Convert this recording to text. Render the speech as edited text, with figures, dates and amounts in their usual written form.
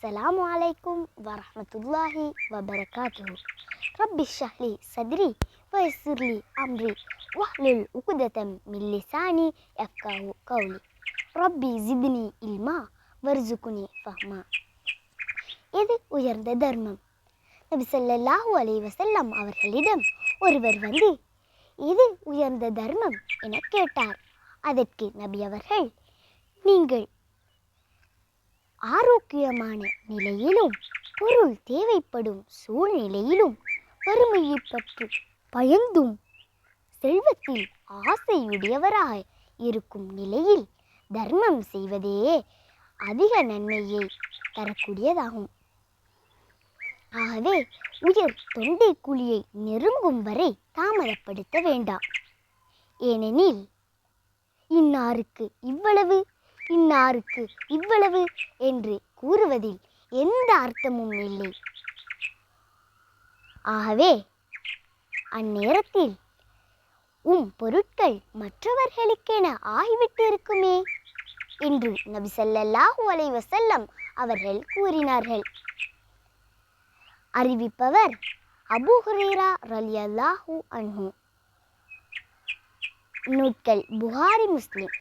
அஸ்ஸலாமு அலைக்கும் வரஹ்மத்துல்லாஹி வபரகாத்துஹு. ரப்பி ஷ்ரஹ்லி சத்ரி வயஸ்ஸிர்லி அம்ரி வஹ்லுல் உக்ததம் மின் லிசானி யஃப்கஹு கௌலி. ரப்பி ஜித்னி இல்மா வர்சுக்னி ஃபஹ்மா. எது உயர்ந்த தர்மம்? நபி ஸல்லல்லாஹு அலைஹி வஸல்லம் அவர்களிடம் ஒருவர் வந்து எது உயர்ந்த தர்மம் என கேட்டார். அதற்கு நபி அவர்கள், நீங்கள் ஆரோக்கியமான நிலையிலும் பொருள் தேவைப்படும் சூழ்நிலையிலும் வறுமையை பற்றி பயந்தும் செல்வத்தில் ஆசையுடையவராக இருக்கும் நிலையில் தர்மம் செய்வதே அதிக நன்மையை தரக்கூடியதாகும். ஆகவே உயர் தொண்டை குழியை நெருங்கும் வரை தாமதப்படுத்த வேண்டாம். ஏனெனில் இன்னாருக்கு இவ்வளவு இன்னாருக்கு இவ்வளவு என்று கூறுவதில் எந்த அர்த்தமும் இல்லை. ஆகவே அந்நேரத்தில் பொருட்கள் மற்றவர்களுக்கென ஆகிவிட்டு இருக்குமே என்று நபி ஸல்லல்லாஹு அலைஹி வஸல்லம் அவர்கள் கூறினார்கள். அறிவிப்பவர் அபூ ஹுரைரா ரலியல்லாஹு அன்ஹு. நூட்கள் புகாரி, முஸ்லிம்.